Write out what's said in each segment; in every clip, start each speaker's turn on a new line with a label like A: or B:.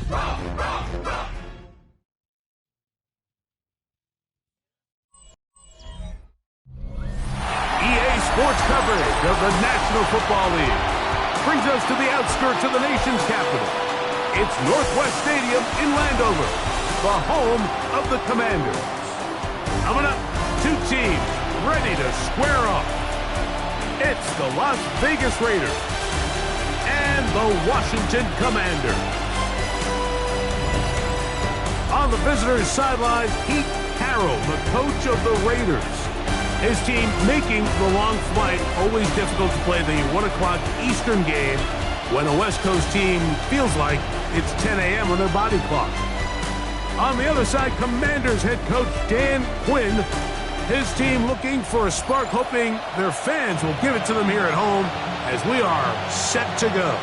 A: EA Sports coverage of the National Football League brings us to the outskirts of the nation's capital. It's Northwest Stadium in Landover, the home of the Commanders. Coming up, two teams ready to square off. It's the Las Vegas Raiders and the Washington Commanders. On the visitors' sideline, Pete Carroll, the coach of the Raiders. His team making the long flight, always difficult to play the 1 o'clock Eastern game when a West Coast team feels like it's 10 a.m. on their body clock. On the other side, Commanders head coach Dan Quinn. His team looking for a spark, hoping their fans will give it to them here at home as we are set to go.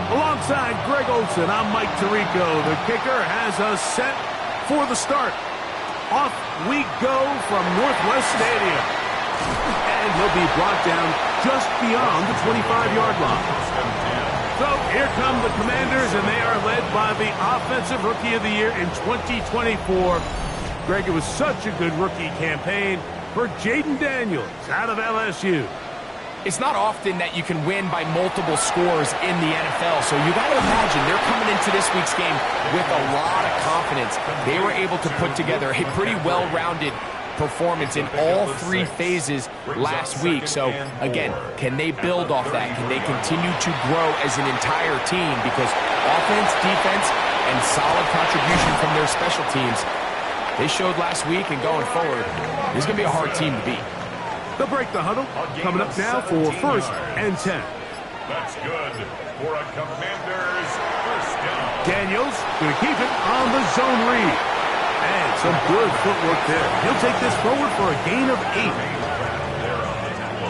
A: Alongside Greg Olsen, I'm Mike Tirico. The kicker has us set for the start. Off we go from Northwest Stadium. And he'll be brought down just beyond the 25-yard line. So here come the Commanders, and they are led by the Offensive Rookie of the Year in 2024. Greg, it was such a good rookie campaign for Jayden Daniels out of LSU.
B: It's not often that you can win by multiple scores in the NFL, so you got to imagine they're coming into this week's game with a lot of confidence. They were able to put together a pretty well-rounded performance in all three phases last week. So, again, can they build off that? Can they continue to grow as an entire team? Because offense, defense, and solid contribution from their special teams, they showed last week, and going forward, this is going to be a hard team to beat.
A: They'll break the huddle. Coming up now for 1st and 10.
C: That's good for a Commanders first down.
A: Daniels going to keep it on the zone read. And some good footwork there. He'll take this forward for a gain of 8.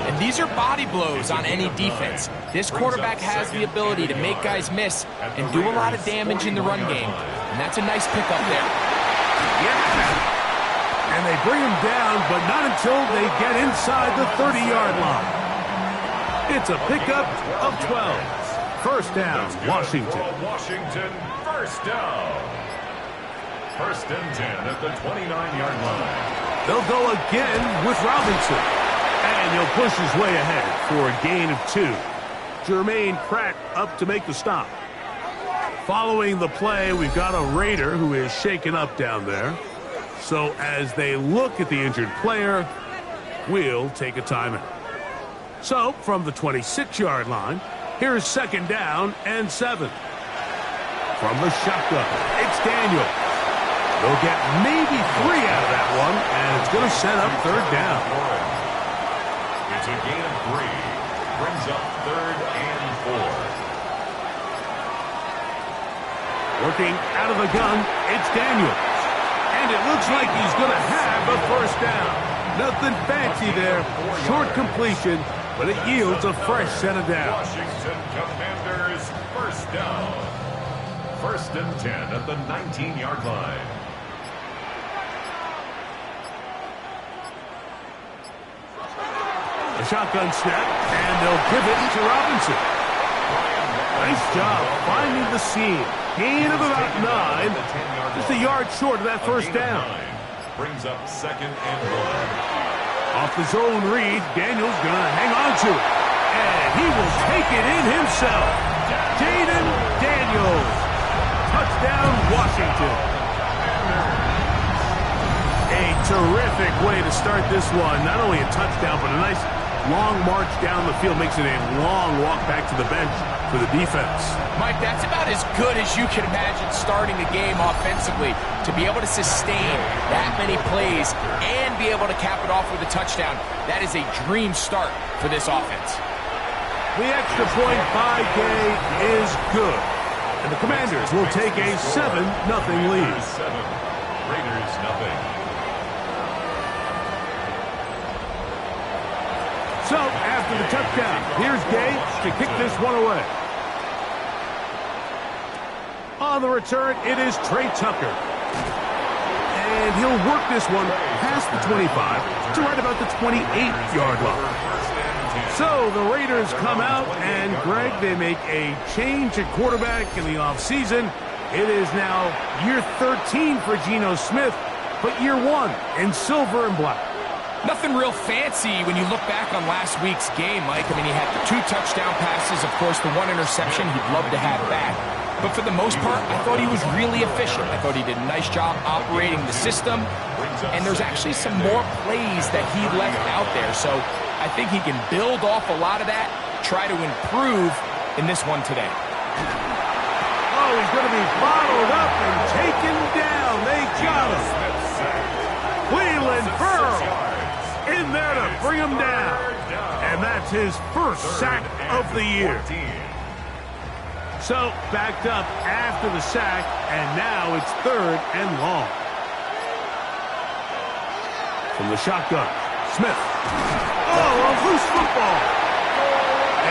B: And these are body blows on any defense. This quarterback has the ability to make guys miss and do a lot of damage in the run game. And that's a nice pickup there.
A: Yeah. And they bring him down, but not until they get inside the 30-yard line. It's a pickup of 12. First down, Washington.
C: Washington, first down. 1st and 10 at the 29-yard line.
A: They'll go again with Robinson. And he'll push his way ahead for a gain of 2. Jermaine Pratt up to make the stop. Following the play, we've got a Raider who is shaken up down there. So as they look at the injured player, we'll take a timeout. So from the 26-yard line, here's 2nd down and 7. From the shotgun, it's Daniels. They'll get maybe 3 out of that one, and it's going to set up 3rd down.
C: It's a gain of 3. Brings up 3rd and 4.
A: Working out of the gun, it's Daniels. And it looks like he's going to have a 1st down. Nothing fancy there. Short completion, but it yields a fresh set of downs.
C: Washington Commanders first down. 1st and 10 at the 19-yard line.
A: A shotgun snap, and they'll give it to Robinson. Nice job finding the seam. Gain of about 9. Just a yard short of that 1st down.
C: Brings up 2nd and 1.
A: Off the zone read, Daniels going to hang on to it. And he will take it in himself. Jayden Daniels. Touchdown, Washington. A terrific way to start this one. Not only a touchdown, but a nice long march down the field. Makes it a long walk back to the bench for the defense.
B: Mike, that's about as good as you can imagine starting a game offensively. To be able to sustain that many plays and be able to cap it off with a touchdown, that is a dream start for this offense.
A: The extra point by Gay is good. And the Commanders will take a 7-0 lead.
C: 7. Raiders nothing.
A: So, after the touchdown, here's Gay to kick this one away. On the return, it is Trey Tucker. A And he'll work this one past the 25 to right about the 28-yard line. So the Raiders come out, and Greg, they make a change at quarterback in the offseason. It is now year 13 for Geno Smith, but year 1 in silver and black.
B: Nothing real fancy when you look back on last week's game, Mike. I mean, he had the 2 touchdown passes, of course, the 1 interception he'd love to have back. But for the most part, I thought he was really efficient. I thought he did a nice job operating the system. And there's actually some more plays that he left out there. So I think he can build off a lot of that, try to improve in this one today.
A: Oh, he's going to be bottled up and taken down. They got him. Cleveland Burrow in there to bring him down. And that's his first sack of the year. So, backed up after the sack, and now it's 3rd and long. From the shotgun, Smith. Oh, a loose football.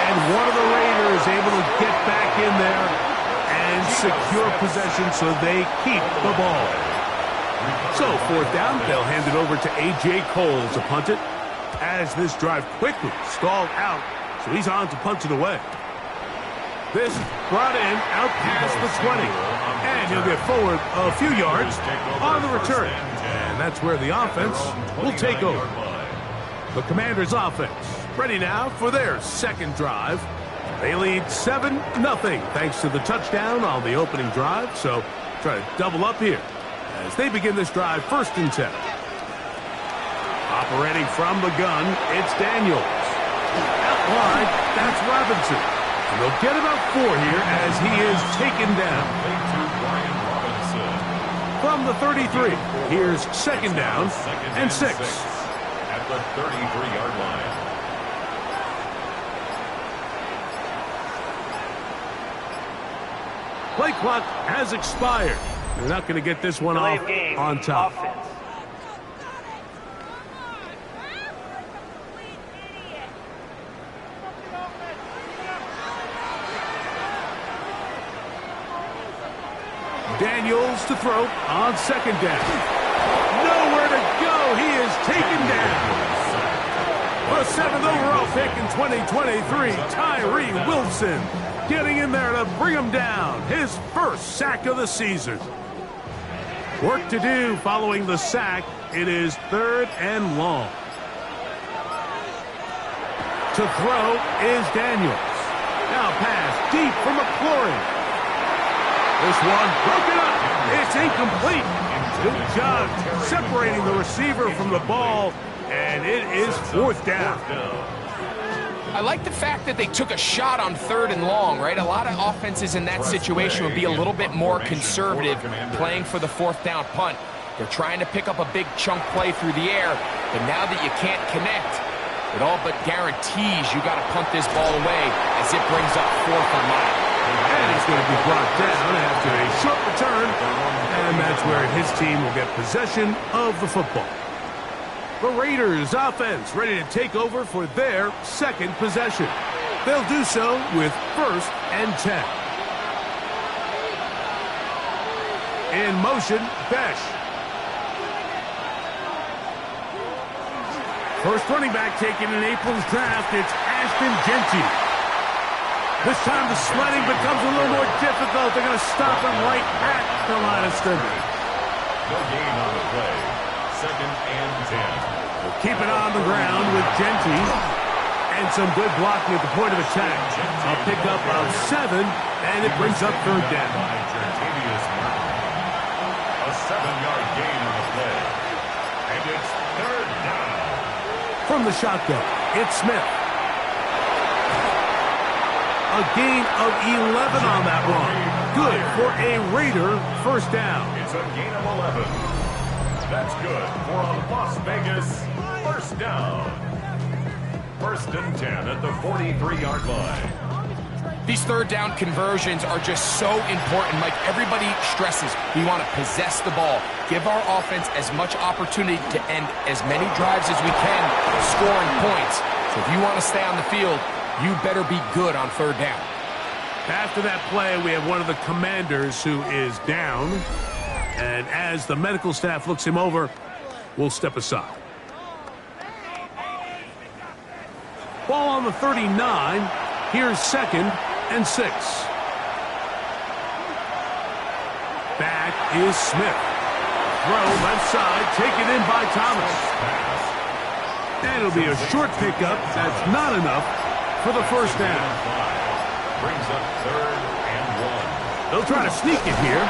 A: And one of the Raiders able to get back in there and secure possession so they keep the ball. So, 4th down, they'll hand it over to A.J. Cole to punt it as this drive quickly stalled out, so he's on to punt it away. This brought in out past the 20, and he'll get forward a few yards on the return. And that's where the offense will take over. The Commanders' offense ready now for their second drive. They lead 7-0 thanks to the touchdown on the opening drive, so try to double up here as they begin this drive 1st and 10. Operating from the gun, it's Daniels. Out wide, that's Robinson. And they'll get about 4 here as he is taken down. From the 33, here's 2nd down and 6.
C: At the 33-yard line.
A: Play clock has expired. They're not going to get this one off on top.
D: Offense.
A: Daniels to throw on 2nd down. Nowhere to go. He is taken down. The 7th overall pick in 2023, Tyree Wilson, getting in there to bring him down. His first sack of the season. Work to do following the sack. It is 3rd and long. To throw is Daniels. Now pass deep for McLaurin. This one broken up. It's incomplete. Good job separating the receiver from the ball, and it is 4th down.
B: I like the fact that they took a shot on 3rd and long, right? A lot of offenses in that situation would be a little bit more conservative playing for the 4th down punt. They're trying to pick up a big chunk play through the air, but now that you can't connect, it all but guarantees you got to punt this ball away as it brings up 4th and 9.
A: And he's going to be brought down after a short return, and that's where his team will get possession of the football. The Raiders offense ready to take over for their 2nd possession. They'll do so with 1st and 10. In motion, Besh. First running back taken in April's draft, it's Ashton Jeanty. This time the sledding becomes a little more difficult. They're going to stop him right at the line of scrimmage.
C: No gain on the play. 2nd and 10.
A: We'll keep it on the ground with Jeanty. And some good blocking at the point of attack. A pickup of 7, and it brings up 3rd down.
C: A 7-yard gain on the play. And it's 3rd down.
A: From the shotgun, it's Smith. A gain of 11 on that one. Good for a Raider 1st down.
C: It's a gain of 11. That's good for a Las Vegas 1st down. 1st and 10 at the 43-yard line.
B: These 3rd down conversions are just so important. Like everybody stresses, we want to possess the ball. Give our offense as much opportunity to end as many drives as we can, scoring points. So if you want to stay on the field, you better be good on 3rd down.
A: After that play, we have one of the Commanders who is down. And as the medical staff looks him over, we'll step aside. Ball on the 39. Here's 2nd and 6. Back is Smith. Throw left side, taken in by Thomas. And it'll be a short pickup. That's not enough for the first down.
C: Brings up 3rd and 1.
A: They'll try to sneak it here.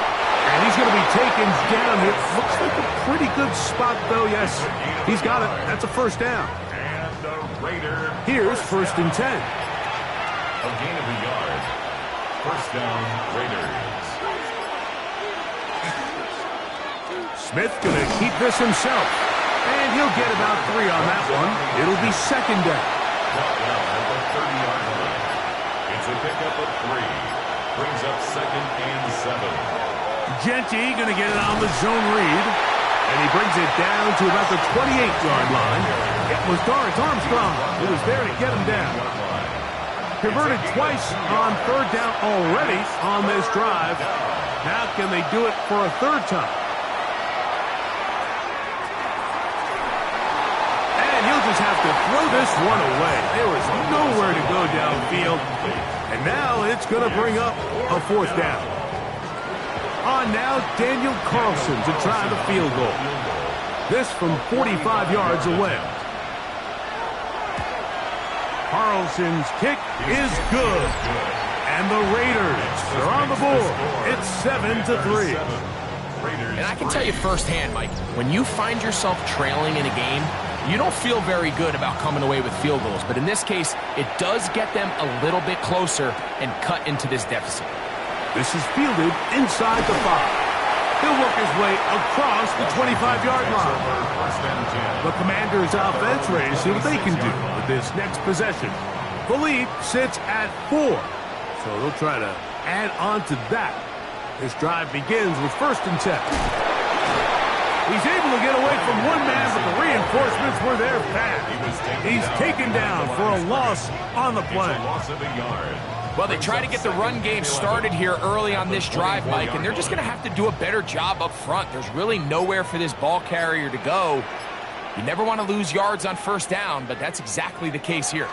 A: And he's going to be taken down here. Looks like a pretty good spot, though. Yes, he's got it. That's a first down.
C: And the Raider.
A: Here's 1st and 10.
C: A gain of a yard. First down, Raiders.
A: Smith going to keep this himself. And he'll get about 3 on that one. It'll be 2nd down.
C: Brought down at the 30-yard line. It's a pickup of 3. Brings up 2nd and 7.
A: Genty going to get it on the zone read. And he brings it down to about the 28-yard line. It was Dorrance Armstrong who was there to get him down. Converted twice on 3rd down already on this drive. Now can they do it for a 3rd time? And he'll just have to throw this one away. There was nowhere to go downfield. And now it's going to bring up a 4th down. On now, Daniel Carlson to try the field goal. This from 45 yards away. Carlson's kick is good. And the Raiders are on the board. It's 7-3.
B: And I can tell you firsthand, Mike, when you find yourself trailing in a game, you don't feel very good about coming away with field goals. But in this case, it does get them a little bit closer and cut into this deficit.
A: This is fielded inside the 5. He'll work his way across the 25-yard line. The Commanders' offense ready to see what they can do with this next possession. The lead sits at 4, so they'll try to add on to that. This drive begins with 1st and 10. He's able to get away from one man, but the reinforcements were there fast. He's taken down for a loss on the play.
C: Loss of a yard.
B: Well, they try to get the run game started here early on this drive, Mike, and they're just going to have to do a better job up front. There's really nowhere for this ball carrier to go. You never want to lose yards on 1st down, but that's exactly the case here.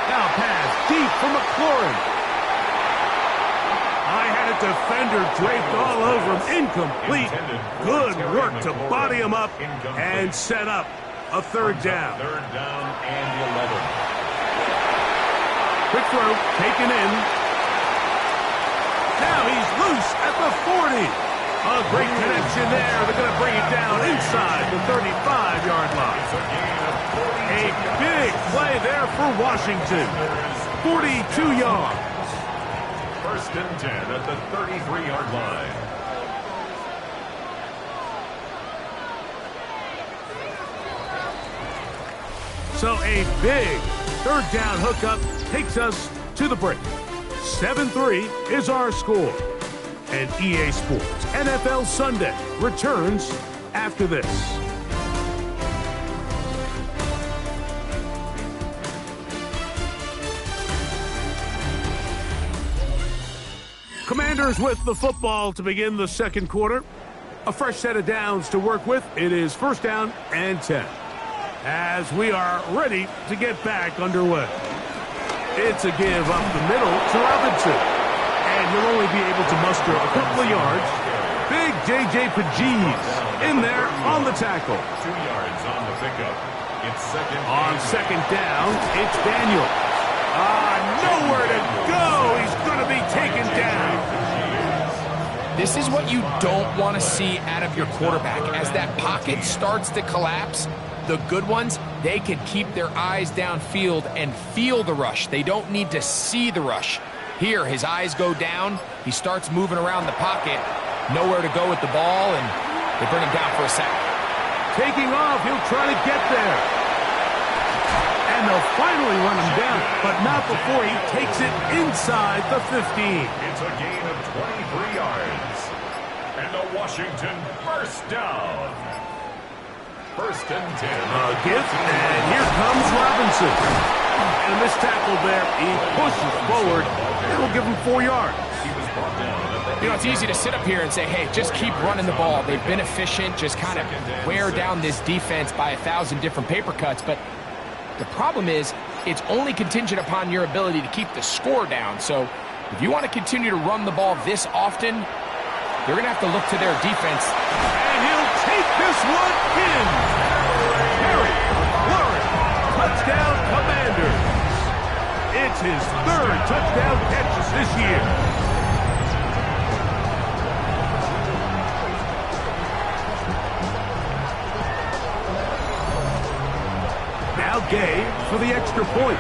A: Now pass deep for McLaurin. I had a defender draped all over him. Incomplete. Good work to body him up and set up a 3rd down.
C: 3rd down and 11.
A: Quick throw, taken in. Now he's loose at the 40. A great connection there. They're going to bring it down inside the 35-yard line. A big play there for Washington. 42 yards.
C: 1st and 10 at the 33-yard line.
A: So a big 3rd down hookup takes us to the break. 7-3 is our score. And EA Sports NFL Sunday returns after this. Commanders with the football to begin the 2nd quarter. A fresh set of downs to work with. It is 1st down and 10. As we are ready to get back underway. It's a give up the middle to Robinson. And he'll only be able to muster a couple of yards. Big J.J. Pajees in there on the tackle.
C: 2 yards on the pickup. It's 2nd.
A: On 2nd down, it's Daniel. Nowhere to go. He's going to be taken down.
B: This is what you don't want to see out of your quarterback. As that pocket starts to collapse, the good ones, they can keep their eyes downfield and feel the rush. They don't need to see the rush. Here, his eyes go down. He starts moving around the pocket. Nowhere to go with the ball, and they bring him down for a sack.
A: Taking off, he'll try to get there. And they'll finally run him down, but not before he takes it inside the 15.
C: It's a gain of 23 yards. And a Washington 1st down. 1st and 10.
A: Gift, and here comes Robinson. And a missed tackle there. He pushes forward. It'll give him 4 yards.
C: He was brought down at the
B: You know, it's easy to sit up here and say, hey, just keep running the ball. They've been efficient, just kind of wear down this defense by 1,000 different paper cuts. But the problem is it's only contingent upon your ability to keep the score down. So if you want to continue to run the ball this often, you're going to have to look to their defense.
A: And he'll take this one in. Terry McLaurin, touchdown Commanders. It's his 3rd touchdown catches this year. Now Gay for the extra point.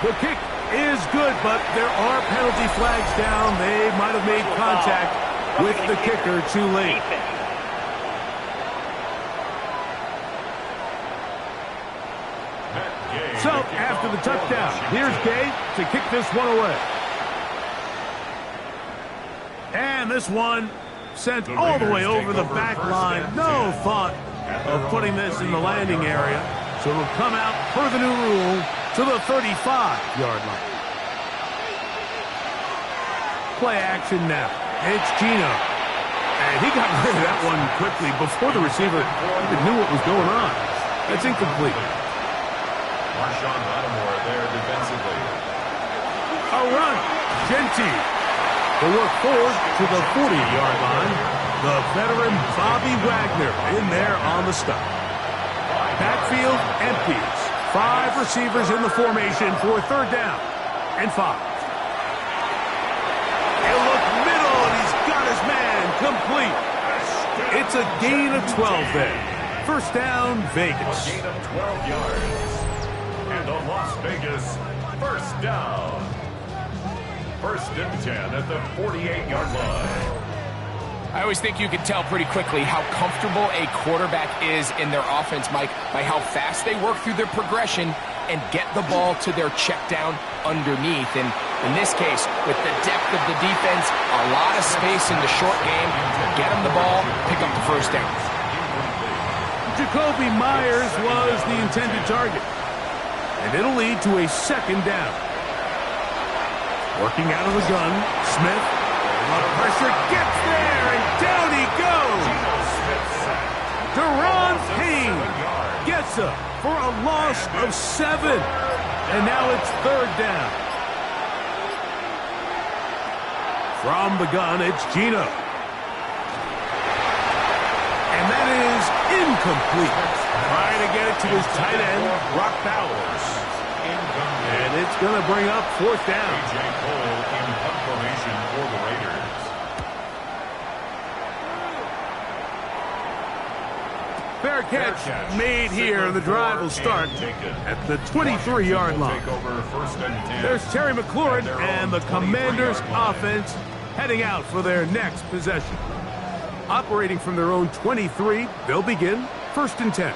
A: The kick is good, but there are penalty flags down. They might have made contact with the kicker too late. So, after the touchdown, here's Gay to kick this one away. And this one sent all the way over the back line. No thought of putting this in the landing area. So it'll come out per the new rule to the 35-yard line. Play action now. It's Geno. And he got rid of that one quickly before the receiver even knew what was going on. That's incomplete.
C: Marshawn Lattimore there defensively.
A: A run. Genty. The work forward to the 40-yard line. The veteran Bobby Wagner in there on the stop. Backfield empties. 5 receivers in the formation for 3rd down and 5. He'll look middle, and he's got his man complete. It's a gain of 12 there. 1st down, Vegas.
C: A gain of 12 yards. And a Las Vegas 1st down. 1st and 10 at the 48-yard line.
B: I always think you can tell pretty quickly how comfortable a quarterback is in their offense, Mike, by how fast they work through their progression and get the ball to their check down underneath. And in this case, with the depth of the defense, a lot of space in the short game, get them the ball, pick up the 1st down.
A: Jacoby Myers was the intended target. And it'll lead to a 2nd down. Working out of the gun, Smith. A lot of pressure, gets there, and down he goes. Deron Payne gets up for a loss of 7. And now it's 3rd down. From the gun, it's Geno. And that is incomplete. Trying to get it to his tight end, Brock Bowers. And it's going to bring up 4th down.
C: A.J. Cole in punt formation for the Raiders.
A: Fair catch made here. The drive will start at the 23-yard line. There's Terry McLaurin and the Commanders offense heading out for their next possession. Operating from their own 23, they'll begin 1st and 10.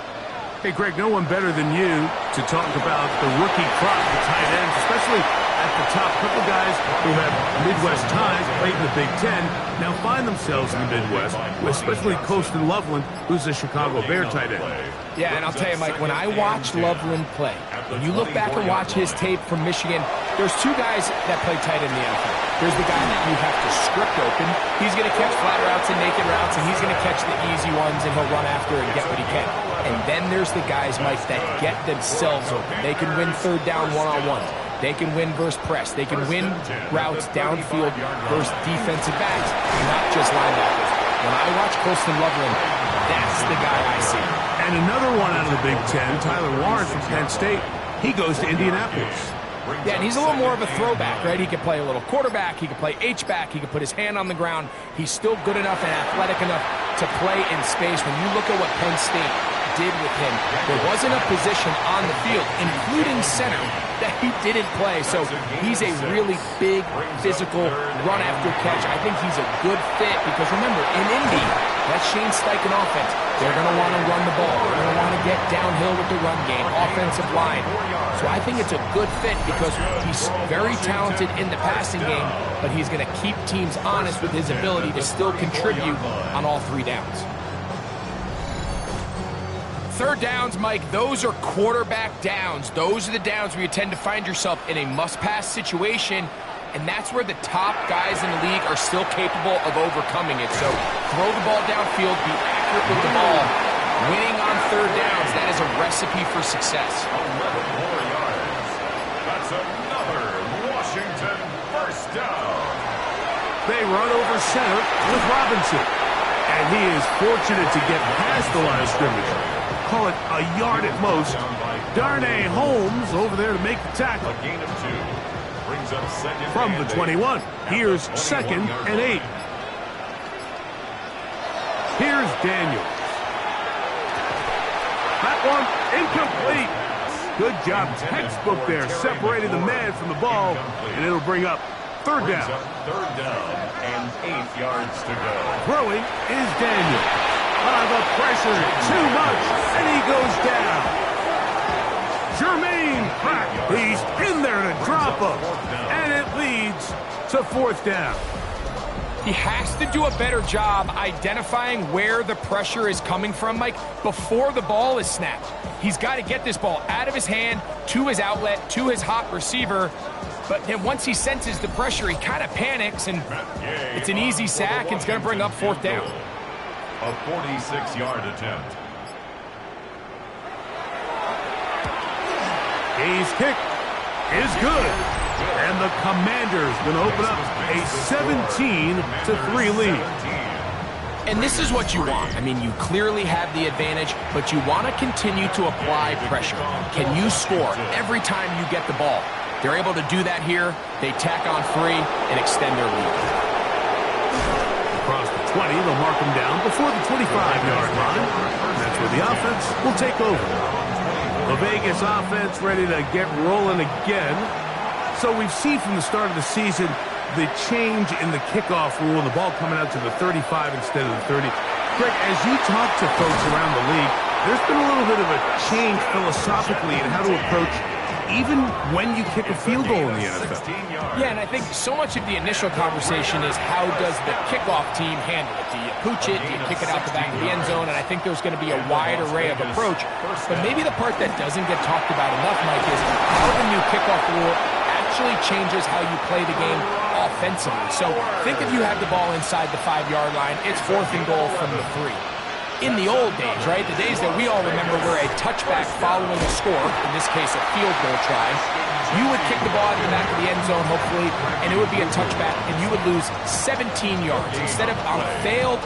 A: Hey, Greg, no one better than you to talk about the rookie crop of tight ends, especially at the top. A couple guys who have Midwest ties, played in the Big Ten, now find themselves in the Midwest, especially Colston Loveland, who's a Chicago Bear tight end.
B: Yeah, and I'll tell you, Mike, when I watch Loveland play, when you look back and watch his tape from Michigan, there's 2 guys that play tight end in the NFL. There's the guy that you have to script open. He's going to catch flat routes and naked routes, and he's going to catch the easy ones, and he'll run after and get what he can. And then there's the guys, Mike, that get themselves open. They can win 3rd down one-on-ones. They can win versus press. They can win routes downfield versus defensive backs, not just linebackers. When I watch Colston Loveland, that's the guy I see.
A: And another one out of the Big Ten, Tyler Warren from Penn State. He goes to Indianapolis.
B: Yeah, and he's a little more of a throwback, right? He can play a little quarterback. He can play H-back. He can put his hand on the ground. He's still good enough and athletic enough to play in space. When you look at what Penn State did with him, there wasn't a position on the field, including center, that he didn't play. So he's a really big, physical, run-after-catch. I think he's a good fit because, remember, in Indy, that Shane Steichen offense, they're going to want to run the ball. They're going to want to get downhill with the run game, offensive line. So I think it's a good fit because he's very talented in the passing game, but he's going to keep teams honest with his ability to still contribute on all 3 downs. Third downs, Mike, those are quarterback downs. Those are the downs where you tend to find yourself in a must-pass situation, and that's where the top guys in the league are still capable of overcoming it. So throw the ball downfield, be accurate with the ball. Winning on third downs, that is a recipe for success.
C: 11 more yards. That's another Washington first down.
A: They run over center with Robinson. And he is fortunate to get past the line of scrimmage. Call it a yard at most. Darnay Holmes over there to make the tackle.
C: A gain of 2. Brings up second
A: From
C: and
A: the 21. Here's second and 8. Here's Daniels. That one incomplete. Good job, textbook there. Separated the man from the ball, and it'll bring up third down.
C: Third down and 8 yards to go.
A: Throwing is Daniels. The pressure too much, and he goes down. Jermaine Pratt, he's in there to drop him, and it leads to fourth down.
B: He has to do a better job identifying where the pressure is coming from, Mike, before the ball is snapped. He's got to get this ball out of his hand, to his outlet, to his hot receiver. But then once he senses the pressure, he kind of panics, and it's an easy sack, and it's going to bring up fourth down.
C: A 46-yard attempt.
A: His kick is good. And the Commanders going to open up a 17-3 lead.
B: And this is what you want. I mean, you clearly have the advantage, but you want to continue to apply pressure. Can you score every time you get the ball? They're able to do that here. They tack on 3 and extend their lead.
A: Across the 20, they'll mark them down before the 25-yard line. That's where the offense will take over. The Vegas offense ready to get rolling again. So we've seen from the start of the season the change in the kickoff rule and the ball coming out to the 35 instead of the 30. Greg, as you talk to folks around the league, there's been a little bit of a change philosophically in how to approach even when you kick a field goal in the NFL.
B: Yeah, and I think so much of the initial conversation is how does the kickoff team handle it? Do you pooch it? Do you kick it out the back of the end zone? And I think there's going to be a wide array of approach. But maybe the part that doesn't get talked about enough, Mike, is how the new kickoff rule actually changes how you play the game offensively. So think if you have the ball inside the 5-yard line, it's 4th and goal from the 3. In the old days, right, the days that we all remember were a touchback following a score, in this case a field goal try, you would kick the ball out of the back of the end zone, hopefully, and it would be a touchback, and you would lose 17 yards. Instead of on a failed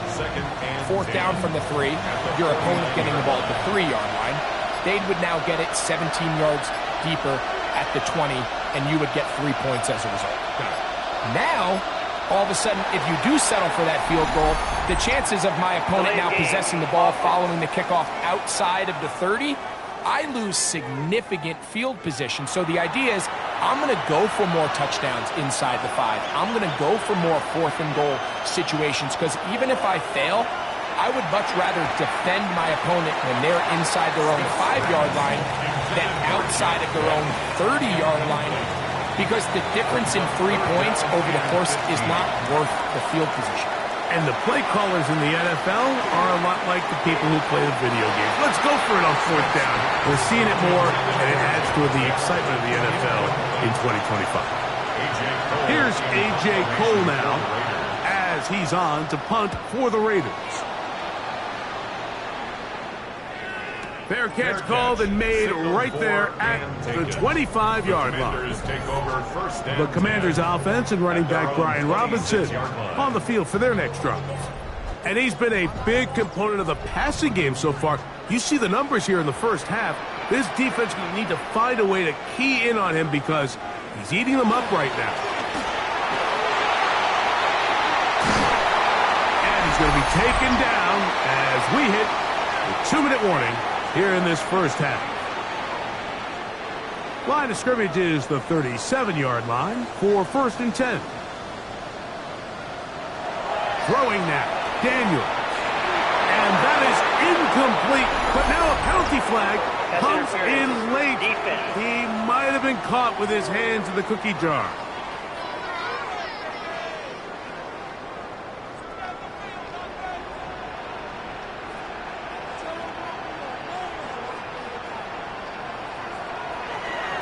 B: 4th down from the 3, your opponent getting the ball at the 3-yard line, they would now get it 17 yards deeper at the 20, and you would get 3 points as a result. Now, all of a sudden, if you do settle for that field goal, the chances of my opponent now possessing the ball following the kickoff outside of the 30, I lose significant field position. So the idea is I'm going to go for more touchdowns inside the 5. I'm going to go for more 4th and goal situations because even if I fail, I would much rather defend my opponent when they're inside their own 5-yard line than outside of their own 30-yard line, because the difference in 3 points over the course is not worth the field position.
A: And the play callers in the NFL are a lot like the people who play the video games. Let's go for it on 4th down. We're seeing it more, and it adds to the excitement of the NFL in 2025. Here's A.J. Cole now as he's on to punt for the Raiders. Fair catch called and made right there at the 25-yard line. The Commanders' offense and running back Brian Robinson on the field for their next drive. And he's been a big component of the passing game so far. You see the numbers here in the first half. This defense will need to find a way to key in on him because he's eating them up right now. And he's going to be taken down as we hit the 2-minute warning here in this first half. Line of scrimmage is the 37-yard line for 1st and 10. Throwing now, Daniels. And that is incomplete, but now a penalty flag comes in late. He might have been caught with his hands in the cookie jar.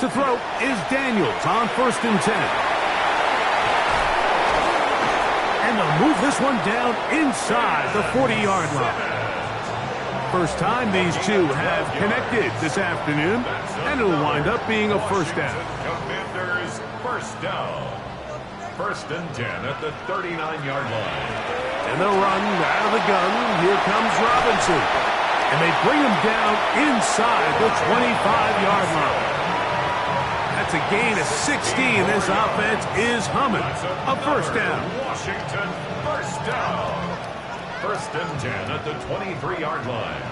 A: To throw is Daniels on 1st and 10. And they'll move this one down inside the 40-yard line. First time these two have connected this afternoon, and it'll wind up being a first down.
C: Commanders first down. 1st and 10 at the 39-yard line.
A: And they'll run out of the gun. Here comes Robinson. And they bring him down inside the 25-yard line. That's a gain of 16. This offense is humming. A first down.
C: Washington first down. 1st and 10 at the 23-yard line.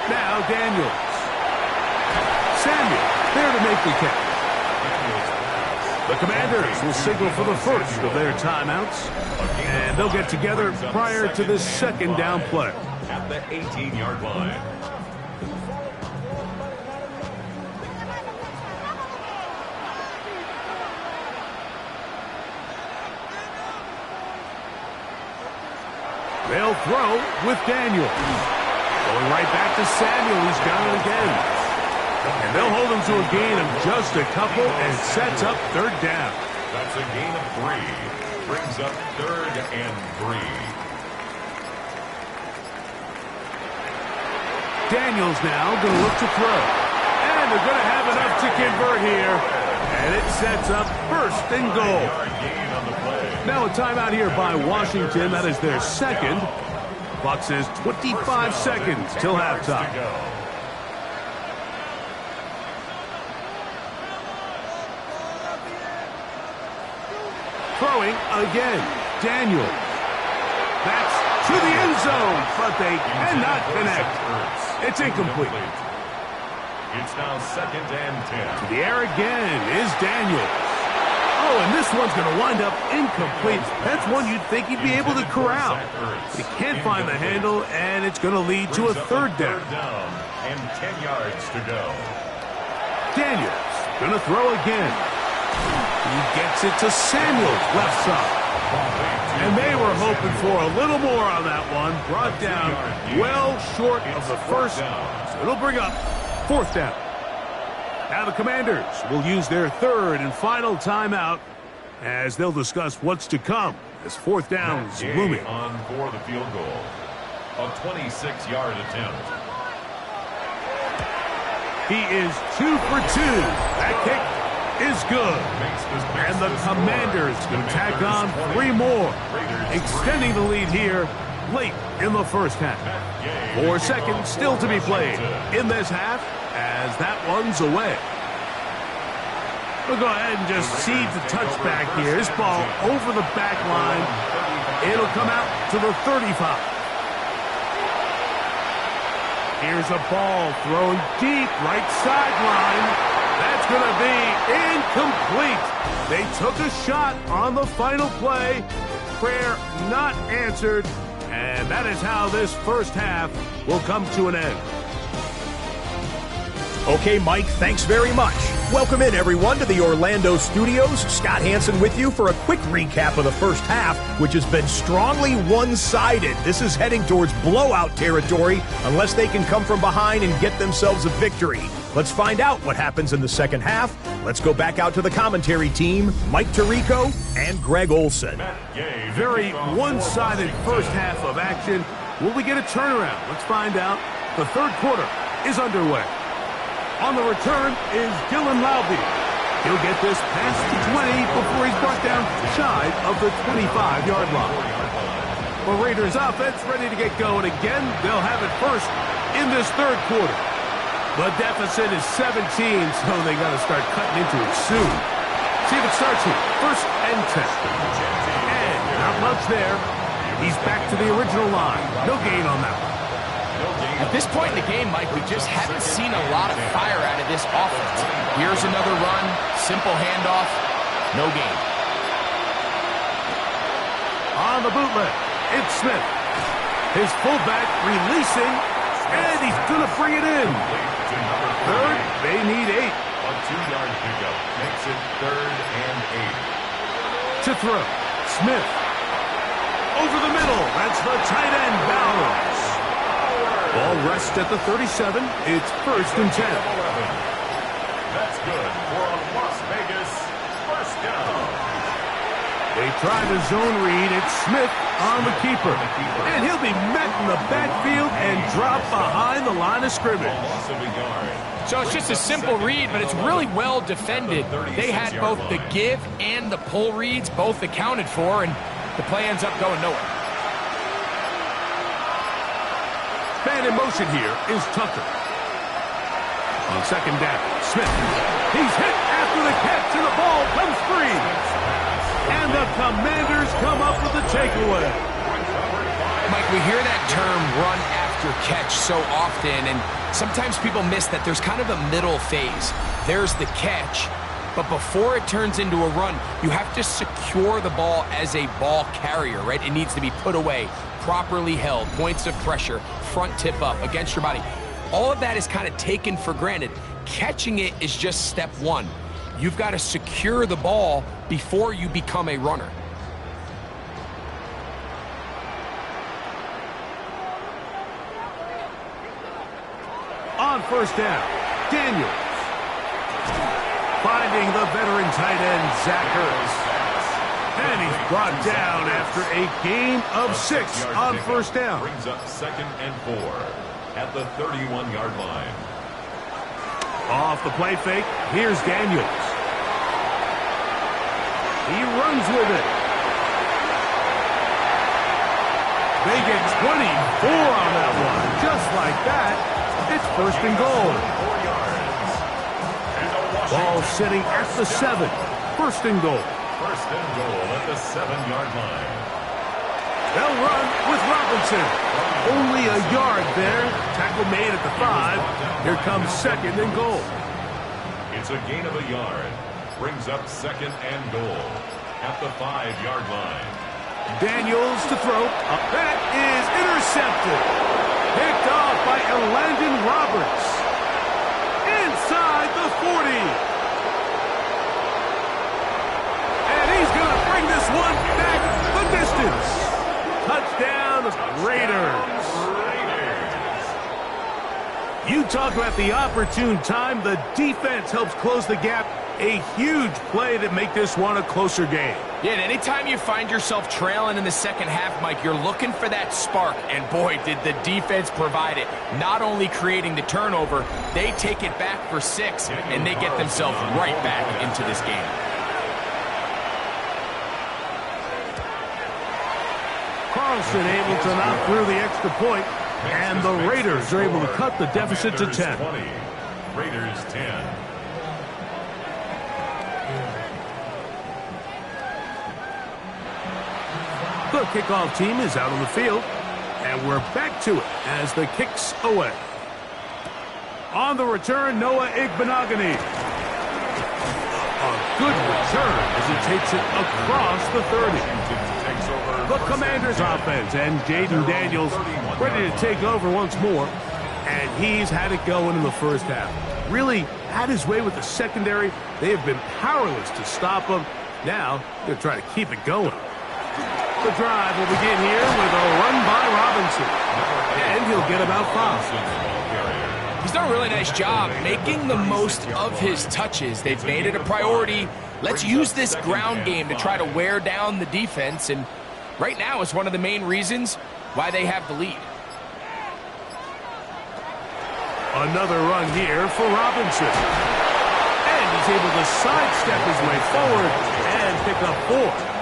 A: Now Daniels. Samuel there to make the catch. The Commanders will signal for the first of their timeouts, and they'll get together prior to this second down play.
C: At the 18-yard line.
A: They'll throw with Daniel. Going right back to Samuel. He's got it again. And they'll hold him to a gain of just a couple and sets up 3rd down.
C: That's a gain of 3. Brings up 3rd and 3.
A: Daniels now going to look to throw. And they're going to have enough to convert here. And it sets up 1st and goal. Now a timeout here by Washington. That is their second. Clock says 25 seconds till halftime. Throwing again. Daniel. That's to the end zone, but they cannot connect. It's incomplete.
C: It's now 2nd and 10.
A: To the air again is Daniels. Oh, and this one's going to wind up incomplete. That's one you'd think he'd be able to corral. He can't find the handle, and it's going to lead to a 3rd down.
C: And 10 yards to go.
A: Daniels going to throw again. He gets it to Samuel's left side. And they were hoping for a little more on that one. Brought down well short of the first. So it'll bring up 4th down. Now the Commanders will use their 3rd and final timeout as they'll discuss what's to come as 4th down is looming.
C: On for the field goal. A 26-yard attempt.
A: He is 2 for 2. That kick is good. And the Commanders can tack on 3 more, extending the lead here late in the first half. 4 seconds still to be played in this half as that one's away. We'll go ahead and just seed the touchback here. This ball over the back line. It'll come out to the 35. Here's a ball thrown deep right sideline. That's going to be incomplete. They took a shot on the final play. Prayer not answered. And that is how this first half will come to an end.
D: Okay, Mike, thanks very much. Welcome in, everyone, to the Orlando studios. Scott Hansen with you for a quick recap of the first half, which has been strongly one-sided. This is heading towards blowout territory unless they can come from behind and get themselves a victory. Let's find out what happens in the second half. Let's go back out to the commentary team, Mike Tirico and Greg Olson.
A: Very one-sided first half of action. Will we get a turnaround? Let's find out. The 3rd quarter is underway. On the return is Dylan Laube. He'll get this past the 20 before he's brought down shy of the 25-yard line. The Raiders offense ready to get going again. They'll have it first in this 3rd quarter. The deficit is 17, so they got to start cutting into it soon. See if it starts here. 1st and 10. And not much there. He's back to the original line. No gain on that one.
B: At this point in the game, Mike, we just haven't seen a lot of fire out of this offense. Here's another run, simple handoff, no gain.
A: On the bootleg, it's Smith. His fullback releasing, and he's going to bring it in. 3rd, they need 8.
C: A 2-yard pickup makes it 3rd and 8.
A: To throw, Smith. Over the middle, that's the tight end Bowers. Ball rests at the 37. It's 1st and 10.
C: That's good for a Las Vegas first down.
A: They try the zone read. It's Smith on the keeper. And he'll be met in the backfield and dropped behind the line of scrimmage.
C: Loss of a yard.
B: So it's just a simple read, but it's really well defended. They had both the give and the pull reads, both accounted for, and the play ends up going nowhere.
A: Man in motion here is Tucker. On 2nd down, Smith. He's hit after the catch, and the ball comes free. And the Commanders come up with the takeaway.
B: Mike, we hear that term run after catch so often, and sometimes people miss that there's kind of a middle phase. There's the catch, but before it turns into a run, you have to secure the ball as a ball carrier, right? It needs to be put away, properly held, points of pressure, front tip up against your body. All of that is kind of taken for granted. Catching it is just step one. You've got to secure the ball before you become a runner.
A: On 1st down, Daniels. Finding the veteran tight end, Zach Ertz. And he's brought down after a gain of 6 on 1st down.
C: Brings up 2nd and 4 at the 31-yard line.
A: Off the play fake, here's Daniels. He runs with it. They get 24 on that one. Just like that, it's 1st and goal.
C: 4 yards.
A: Ball sitting at the 7. 1st and goal.
C: 1st and goal at the 7-yard line.
A: They'll run with Robinson. Only a yard there. Tackle made at the 5. Here comes 2nd and goal.
C: It's a gain of a yard. Brings up 2nd and goal at the 5-yard line.
A: Daniels to throw. That is intercepted. Picked off by Elandon Roberts. Inside the 40. And he's going to bring this one back the distance. Touchdown, Raiders. You talk about the opportune time. The defense helps close the gap. A huge play to make this one a closer game.
B: Yeah, and anytime you find yourself trailing in the 2nd half, Mike, you're looking for that spark. And boy, did the defense provide it. Not only creating the turnover, they take it back for 6, and they get themselves right back into this game.
A: Carlson able to knock through the extra point, and the Raiders are able to cut the deficit to 10.
C: 20, Raiders 10.
A: The kickoff team is out on the field, and we're back to it as the kick's away. On the return, Noah Igbenogany. A good return as he takes it across the 30. The Commanders offense and Jaden Daniels ready to take over once more, and he's had it going in the 1st half. Really had his way with the secondary. They have been powerless to stop him. Now they're trying to keep it going. The drive will begin here with a run by Robinson, and he'll get about 5.
B: He's done a really nice job making the most of his touches. They've made it a priority. Let's use this ground game to try to wear down the defense, and right now is one of the main reasons why they have the lead.
A: Another run here for Robinson. And he's able to sidestep his way forward and pick up 4.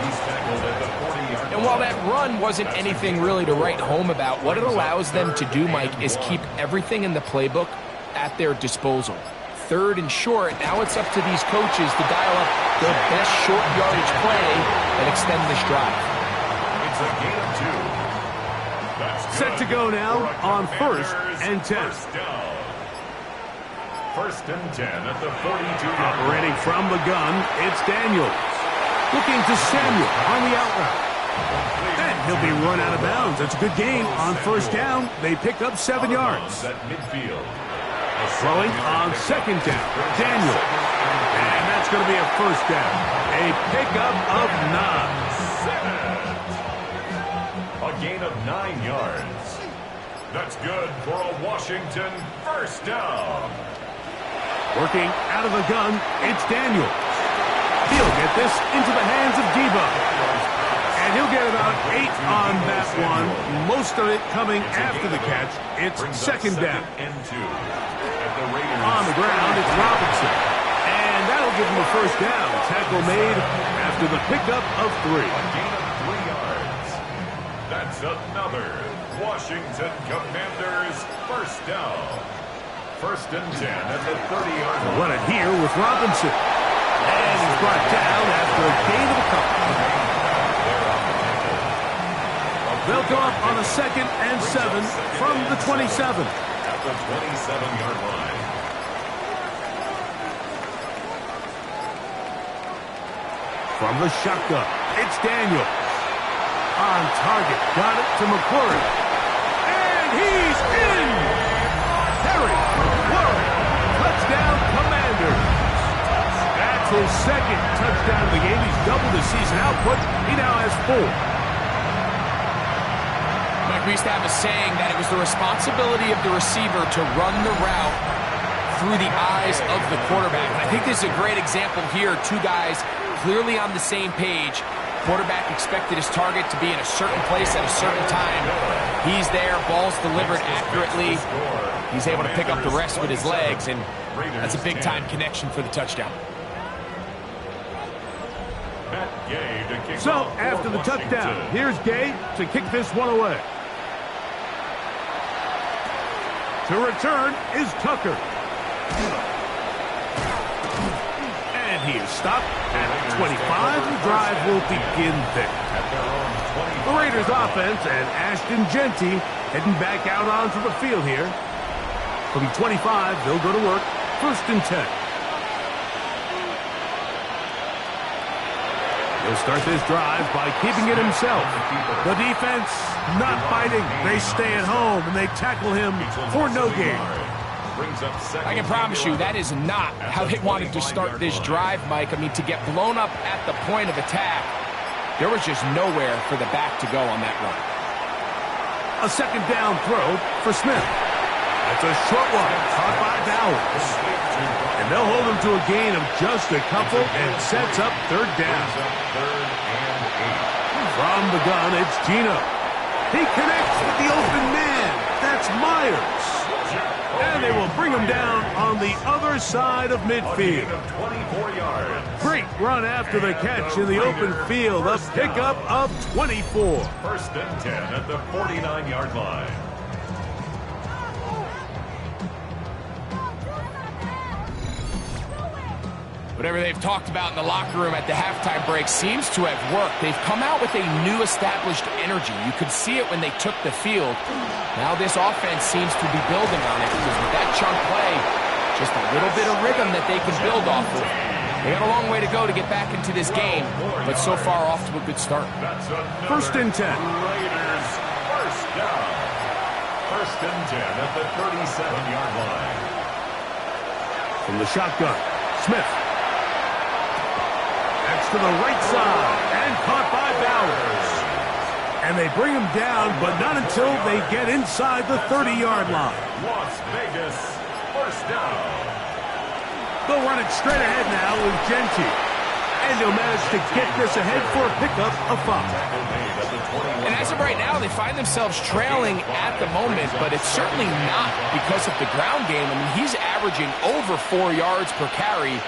C: He's tackled at the 40-yard line.
B: And while that run wasn't anything really to write home about, what it allows them to do, Mike, is keep everything in the playbook at their disposal. 3rd and short, now it's up to these coaches to dial up the best short yardage play and extend this drive.
C: It's a gain of 2. That's
A: Set to go now on 1st and 10.
C: First down. 1st and 10 at the 42-yard line.
A: Operating from the gun, it's Daniels. Looking to Samuel on the out route. And he'll be run out of bounds. That's a good gain on 1st down. They pick up 7 yards.
C: At midfield.
A: Throwing on 2nd down, Daniel. And that's going to be a 1st down. A pickup of 9.
C: A gain of 9 yards. That's good for a Washington first down.
A: Working out of the gun, it's Daniels. He'll get this into the hands of Debo. And he'll get about 8 on that one. Most of it coming after the catch. It's second down. On the ground, it's Robinson. And that'll give him a first down. Tackle made after the pickup of 3.
C: A gain of 3 yards. That's another Washington Commanders first down. First and 10 at the 30-yard line.
A: Run it here with Robinson. And he's brought down after a gain of a couple. They'll go up on a 2nd and 7 from the 27.
C: At the 27-yard line.
A: From the shotgun, it's Daniels. On target, got it to McClurry. And he's in! Terry McClurry, touchdown Commanders. That's his 2nd touchdown of the game. He's doubled his season output. He now has 4.
B: We used to have a saying that it was the responsibility of the receiver to run the route through the eyes of the quarterback. And I think this is a great example here. 2 guys clearly on the same page. Quarterback expected his target to be in a certain place at a certain time. He's there, ball's delivered accurately. He's able to pick up the rest with his legs, and that's a big-time connection for the touchdown.
A: So, after the touchdown, here's Gay to kick this one away. To return is Tucker. And he is stopped at 25. The drive will begin there. The Raiders offense and Ashton Jeanty heading back out onto the field here. From 25, they'll go to work. First and 10. He'll start this drive by keeping it himself. The defense not biting. They stay at home and they tackle him for no gain.
B: I can promise you that is not how they wanted to start this drive, Mike. I mean, to get blown up at the point of attack, there was just nowhere for the back to go on that run.
A: A second down throw for Smith. That's a short one, caught by Bowers. And they'll hold him to a gain of just a couple and sets up third down. From the gun, it's Gino. He connects with the open man. That's Myers. And they will bring him down on the other side of midfield.
C: 24 yards.
A: Great run after the catch in the open field. A pickup of 24.
C: First and 10 at the 49-yard line.
B: Whatever they've talked about in the locker room at the halftime break seems to have worked. They've come out with a new established energy. You could see it when they took the field. Now this offense seems to be building on it because with that chunk play, just a little bit of rhythm that they can build off of. They got a long way to go to get back into this game, but so far off to a good start.
A: First and 10.
C: Raiders first down. First and 10 at the 37-yard line.
A: From the shotgun, Smith. That's to the right side and caught by Bowers. And they bring him down, but not until they get inside the 30-yard line.
C: Las Vegas first down.
A: They'll run it straight ahead now with Jeanty. And they'll manage to get this ahead for a pickup of 5.
B: And as of right now, they find themselves trailing at the moment, but it's certainly not because of the ground game. I mean, he's averaging over 4 yards per carry.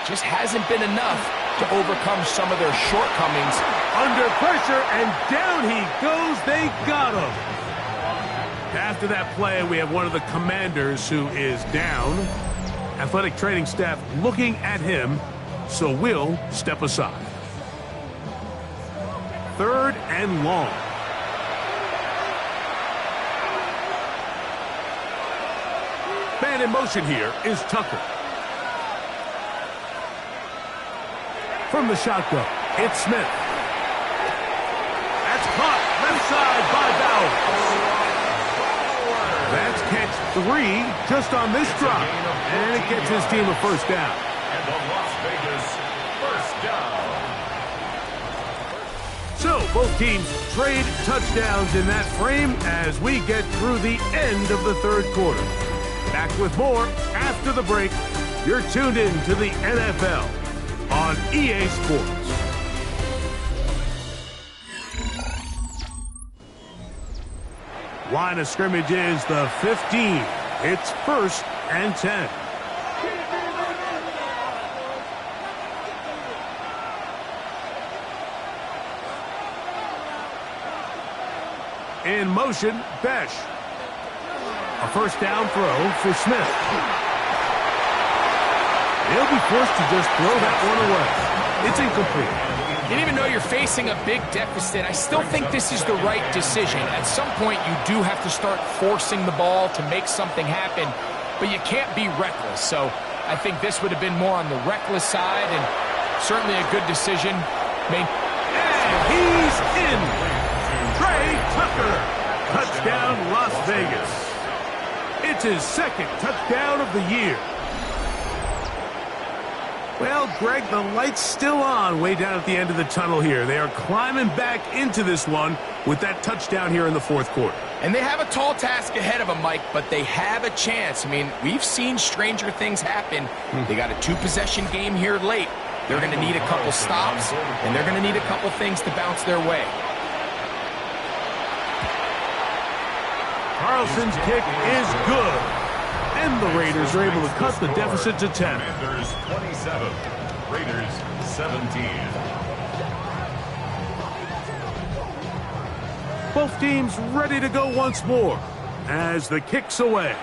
B: Just hasn't been enough to overcome some of their shortcomings.
A: Under pressure, and down he goes. They got him. After that play, we have one of the Commanders who is down. Athletic training staff looking at him, so we'll step aside. Third and long. Man in motion here is Tucker. From the shotgun, it's Smith. That's caught left side by Bowers. That's catch 3 just on this drop. And it gets his team a first down.
C: And the Las Vegas first down.
A: So, Both teams trade touchdowns in that frame as we get through the end of the third quarter. Back with more after the break. You're tuned in to the NFL on EA Sports. Line of scrimmage is the 15. It's 1st and 10. In motion, Besh. A first down throw for Smith. He'll be forced to just throw that one away. It's incomplete.
B: And even though you're facing a big deficit, I still think this is the right decision. At some point, you do have to start forcing the ball to make something happen, but you can't be reckless. So I think this would have been more on the reckless side, and certainly a good decision.
A: And he's in. Trey Tucker, touchdown Las Vegas. It's his second touchdown of the year. Well, Greg, the light's still on way down at the end of the tunnel here. They are climbing back into this one with that touchdown here in the fourth quarter.
B: And they have a tall task ahead of them, Mike, but they have a chance. I mean, we've seen stranger things happen. They got a two-possession game here late. They're going to need a couple stops, and they're going to need a couple things to bounce their way.
A: Carlson's kick is good. And the Raiders are able to cut the deficit to 10.
C: Commanders 27, Raiders 17.
A: Both teams ready to go once more as the kick's away.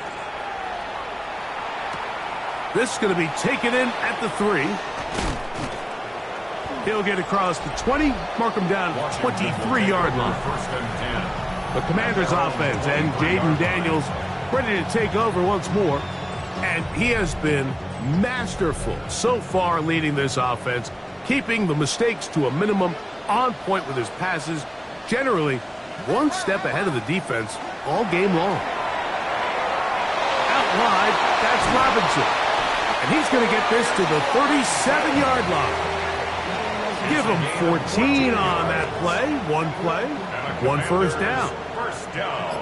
A: This is going to be taken in at the 3. He'll get across the 20, mark him down at the 23-yard line.
C: 1st and 10.
A: The Commanders' offense and Jaden Daniels ready to take over once more. And he has been masterful so far leading this offense, keeping the mistakes to a minimum, on point with his passes, generally one step ahead of the defense all game long. Out wide, that's Robinson. And he's going to get this to the 37-yard line. Give him 14 on that play. One play, one first down.
C: First down.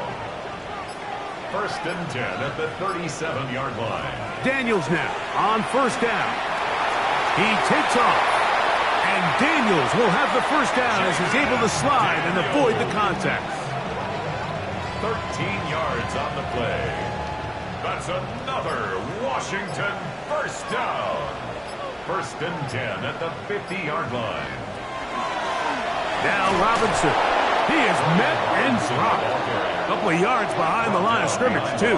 C: 1st and 10 at the 37-yard line.
A: Daniels now on first down. He takes off. And Daniels will have the first down as he's able to slide and avoid the contact.
C: 13 yards on the play. That's another Washington first down. 1st and 10 at the 50-yard line.
A: Now Robinson. He is met and dropped. A couple of yards behind the line of scrimmage, too.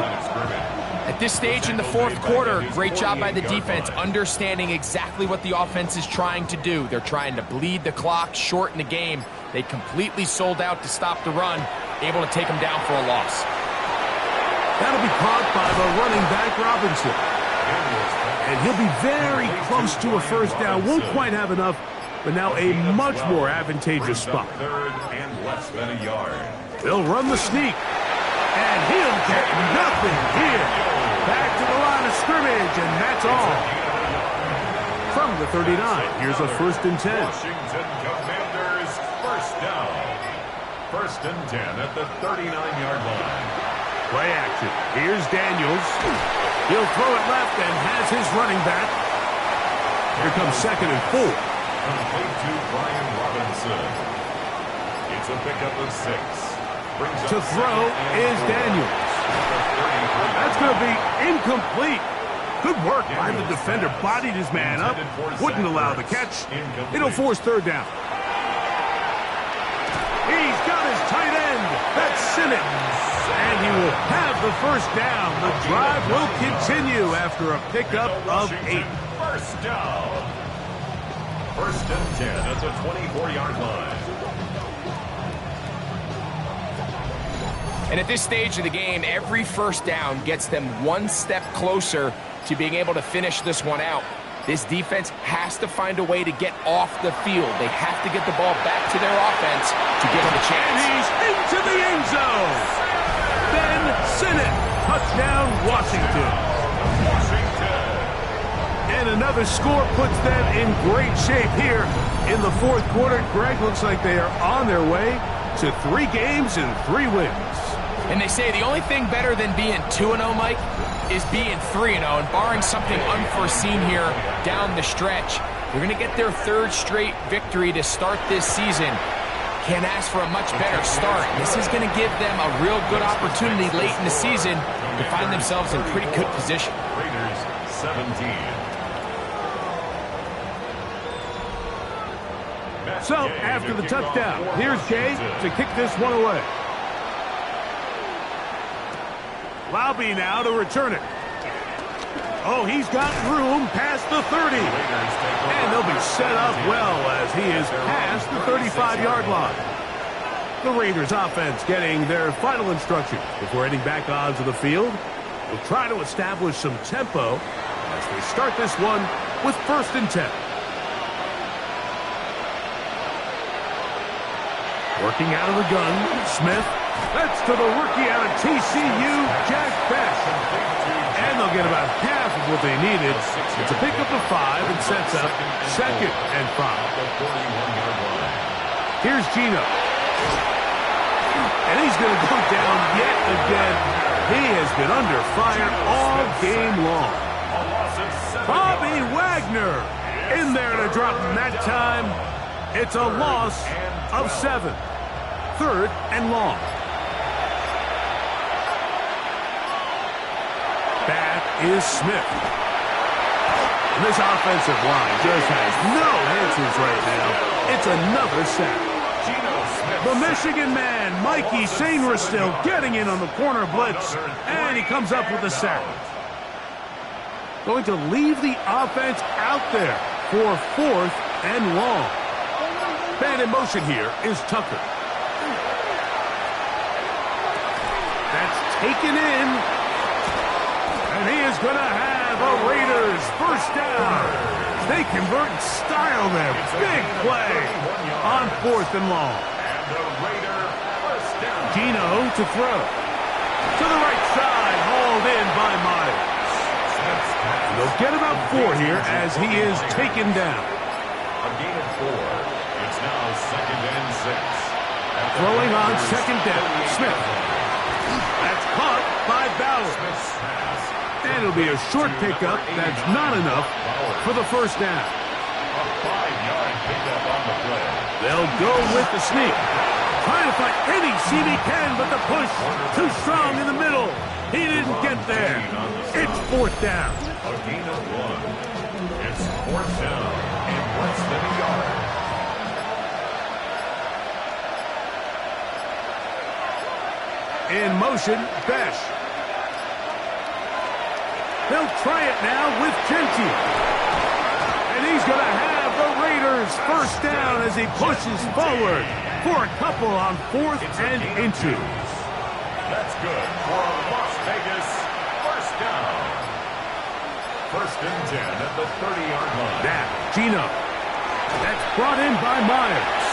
B: At this stage in the fourth quarter, great job by the defense, understanding exactly what the offense is trying to do. They're trying to bleed the clock, shorten the game. They completely sold out to stop the run, able to take them down for a loss.
A: That'll be caught by the running back, Robinson. And he'll be very close to a first down. Won't quite have enough, but now a much more advantageous spot.
C: 3rd and less than a yard.
A: They'll run the sneak. And he'll get nothing here. Back to the line of scrimmage, and that's all. From the 39, here's a 1st and 10.
C: Washington Commanders first down. 1st and 10 at the 39-yard line.
A: Play action. Here's Daniels. He'll throw it left and has his running back. Here comes 2nd and 4.
C: Complete to Brian Robinson. It's a pickup of 6.
A: To throw is Daniels. That's going to be incomplete. Good work by the defender. Bodied his man up. Wouldn't allow the catch. It'll force 3rd down. He's got his tight end. That's Simmons. And he will have the first down. The drive will continue after a pickup of 8.
C: First down. 1st and 10 at the 24-yard line.
B: And at this stage of the game, every first down gets them one step closer to being able to finish this one out. This defense has to find a way to get off the field. They have to get the ball back to their offense to give them a chance.
A: And he's into the end zone. Ben Sinnott, touchdown Washington. And another score puts them in great shape here In the fourth quarter, Greg, looks like they are on their way to 3 games and 3 wins.
B: And they say the only thing better than being 2-0, Mike, is being 3-0. And barring something unforeseen here down the stretch, they're going to get their 3rd straight victory to start this season. Can't ask for a much better start. This is going to give them a real good opportunity late in the season to find themselves in pretty good position.
C: Raiders 17.
A: So, after the touchdown, here's Jay to kick this one away. Laube now to return it. Oh, he's got room past the 30. And they'll be set up well as he is past the 35-yard line. The Raiders offense getting their final instructions before heading back onto the field. We'll try to establish some tempo as they start this one with 1st and 10. Working out of the gun, Smith. That's to the rookie out of TCU, Jack Bech. And they'll get about half of what they needed. It's a pickup of 5 and sets up 2nd and 5. Here's Geno. And he's going to go down yet again. He has been under fire all game long. Bobby Wagner in there to drop him that time. It's a loss of 7. 3rd and long. That is Smith. And this offensive line just has no answers right now. It's another sack. The Michigan man, Mikey Sainristil, getting in on the corner blitz, and he comes up with a sack. Going to leave the offense out there for 4th and long. Man in motion here is Tucker. That's taken in. And he is going to have a Raiders 1st down. They convert in style there. Big play on 4th and long. Geno to throw. To the right side, hauled in by Myers. They'll get about 4 here as he is taken down.
C: A gain of 4. It's now 2nd and 6.
A: Throwing on 2nd down, Smith. That's caught by Bauer. And it'll be a short pickup. That's not enough for the 1st down.
C: A 5-yard pickup on the play.
A: They'll go with the sneak. Trying to find any seam he can, but the push too strong in the middle. He didn't get there. It's 4th down.
C: A gain of 1. It's 4th down and less than a yard.
A: In motion, Bech. They'll try it now with Gentile. And he's going to have the Raiders 1st down as he pushes forward for a couple on 4th and inches.
C: That's good for a Las Vegas 1st down. 1st and 10 at the 30-yard line.
A: Now, Geno. That's brought in by Myers.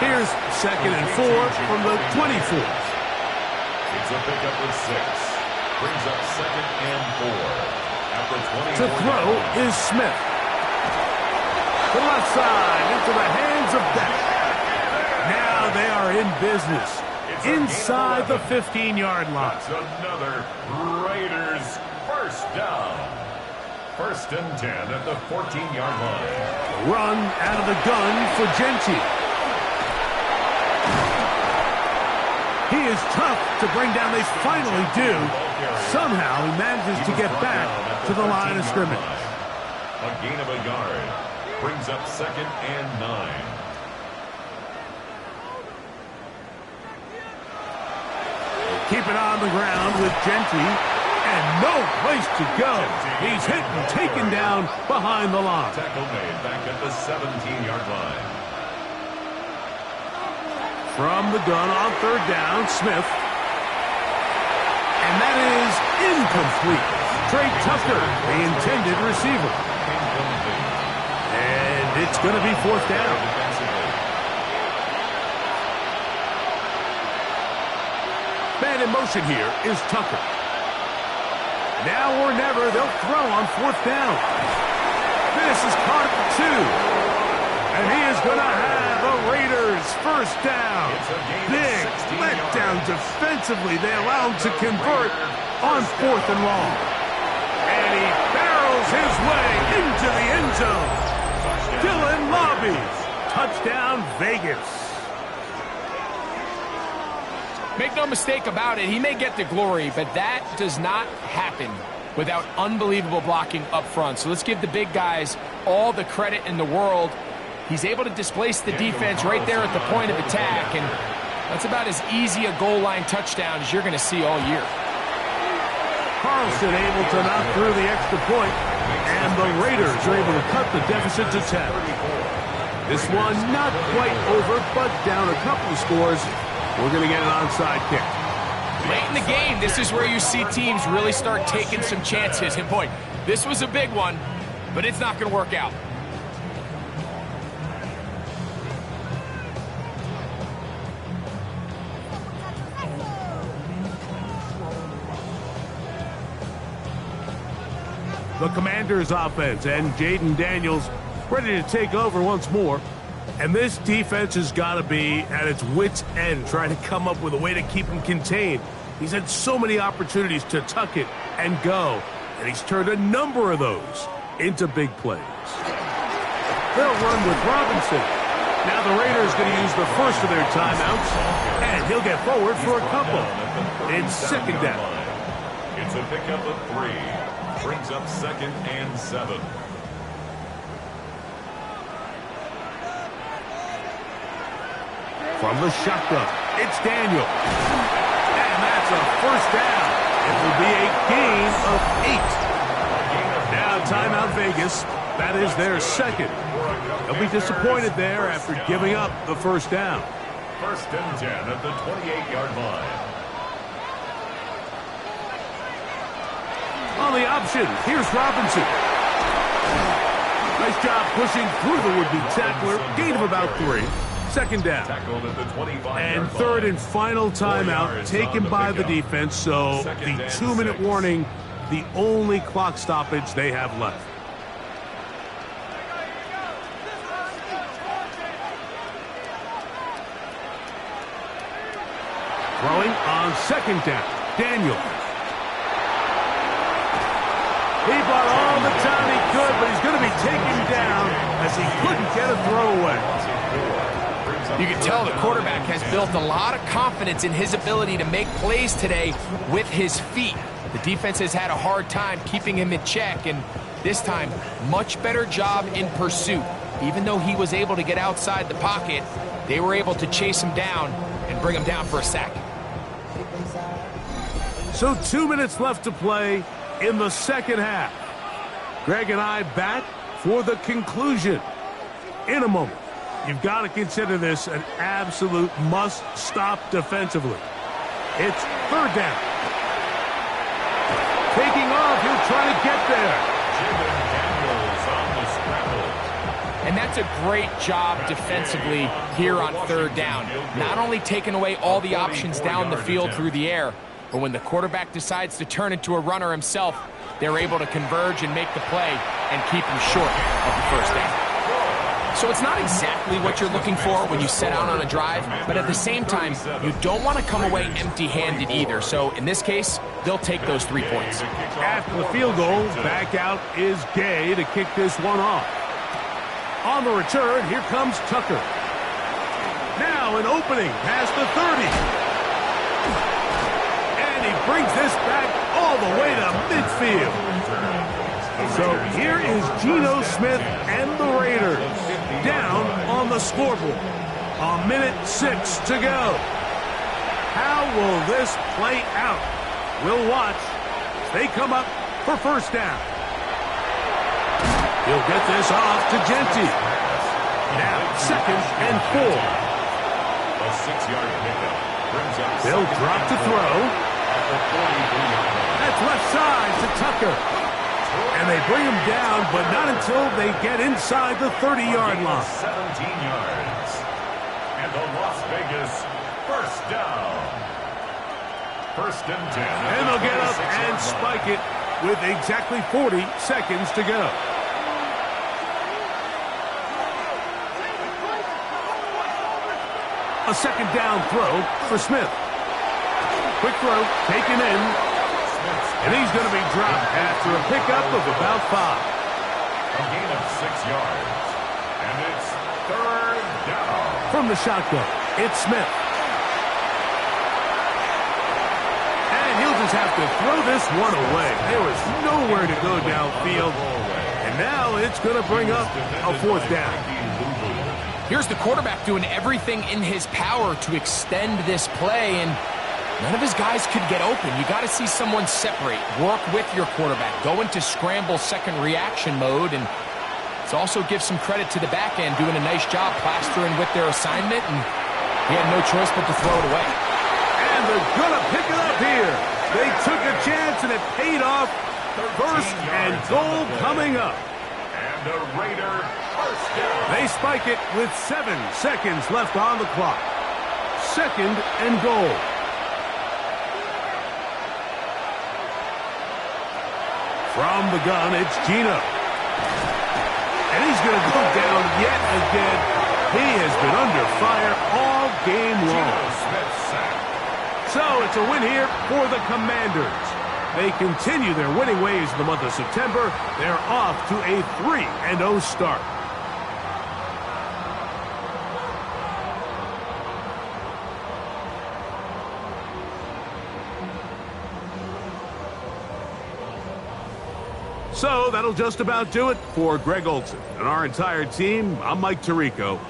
A: Here's 2nd and 4 from the 24.
C: It's a pickup of 6. Brings up 2nd and 4. At the 20.
A: To throw is Smith. To the left side, into the hands of Bech. Now they are in business. Inside the 15-yard line.
C: That's another Raiders 1st down. 1st and 10 at the 14-yard line.
A: Run out of the gun for Gentile. He is tough to bring down. They finally do. Somehow he manages to get back to the line of scrimmage.
C: A gain of a yard. Brings up 2nd and 9.
A: Keep it on the ground with Gentile. And no place to go. He's hit and taken down behind the line.
C: Tackle made back at the 17-yard line.
A: From the gun on 3rd down, Smith. And that is incomplete. Trey Tucker, the intended receiver. And it's going to be 4th down. Man in motion here is Tucker. Now or never, they'll throw on 4th down. This is caught at the 2. And he is going to have a Raiders first down. Big letdown defensively. They allow him to convert on 4th and long. And he barrels his way into the end zone. Dylan Lobby. Touchdown, Vegas.
B: Make no mistake about it, he may get the glory, but that does not happen without unbelievable blocking up front. So let's give the big guys all the credit in the world. He's able to displace the defense right there at the point of attack, and that's about as easy a goal line touchdown as you're going to see all year.
A: Carlson able to knock through the extra point, and the Raiders are able to cut the deficit to 10. This one not quite over, but down a couple of scores. We're going to get an onside kick.
B: Late in the game, this is where you see teams really start taking some chances. And boy, this was a big one, but it's not going to work out.
A: The Commanders' offense and Jaden Daniels ready to take over once more. And this defense has got to be at its wits' end, trying to come up with a way to keep him contained. He's had so many opportunities to tuck it and go, and he's turned a number of those into big plays. They'll run with Robinson. Now the Raiders going to use the first of their timeouts, and he'll get forward for a couple. It's second down.
C: It's a pickup of 3. Brings up 2nd and 7.
A: From the shotgun, it's Daniel. And that's a first down. It will be a gain of 8. Now timeout Vegas. That is their second. They'll be disappointed there after giving up the first down.
C: 1st and 10 at the 28-yard line.
A: On the option, here's Robinson. Nice job pushing through the would-be tackler. Gain of about 3. Second down.
C: Tackled at the 25-yard
A: And third and final timeout taken by the defense. So the 2-minute warning, the only clock stoppage they have left. Throwing on second down. Daniel. He bought all the time he could, but he's going to be taken down as he couldn't get a throw away.
B: You can tell the quarterback has built a lot of confidence in his ability to make plays today with his feet. The defense has had a hard time keeping him in check, and this time, much better job in pursuit. Even though he was able to get outside the pocket, they were able to chase him down and bring him down for a sack.
A: So 2 minutes left to play in the second half. Greg and I back for the conclusion in a moment. You've got to consider this an absolute must-stop defensively. It's third down. Taking off, he'll try to get there.
C: Daniels on the scramble.
B: And that's a great job defensively here on third down. Not only taking away all the options down the field through the air, but when the quarterback decides to turn into a runner himself, they're able to converge and make the play and keep him short of the first down. So it's not exactly what you're looking for when you set out on a drive, but at the same time, you don't want to come away empty-handed either. So in this case, they'll take those 3 points.
A: After the field goal, back out is Gay to kick this one off. On the return, here comes Tucker. Now an opening past the 30. And he brings this back all the way to midfield. So here is Geno Smith and the Raiders down on the scoreboard. 1:06 to go. How will this play out? We'll watch as they come up for first down. He'll get this off to Genty. Now 2nd and 4.
C: A 6-yard pickup. Brings up
A: They'll drop to throw. That's left side to Tucker. And they bring him down, but not until they get inside the 30-yard line.
C: 17 yards. And the Las Vegas first down. 1st and 10.
A: And they'll get up and spike it with exactly 40 seconds to go. A second down throw for Smith. Quick throw, taken in. And he's going to be dropped after a pickup of about 5.
C: A gain of 6 yards. And it's third down.
A: From the shotgun, it's Smith. And he'll just have to throw this one away. There was nowhere to go downfield. And now it's going to bring up a 4th down.
B: Here's the quarterback doing everything in his power to extend this play, and none of his guys could get open. You got to see someone separate, work with your quarterback, go into scramble second reaction mode, and it also gives some credit to the back end doing a nice job plastering with their assignment, and he had no choice but to throw it away.
A: And they're going to pick it up here. They took a chance, and it paid off. 1st and goal coming up.
C: And a Raider first down.
A: They spike it with 7 seconds left on the clock. 2nd and goal. From the gun, it's Geno. And he's going to go down yet again. He has been under fire all game long. So it's a win here for the Commanders. They continue their winning ways in the month of September. They're off to a 3-0 start. So that'll just about do it for Greg Olsen and our entire team. I'm Mike Tirico.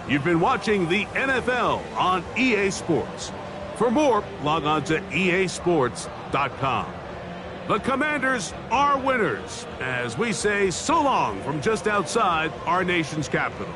A: You've been watching the NFL on EA Sports. For more, log on to easports.com. The Commanders are winners, as we say so long from just outside our nation's capital.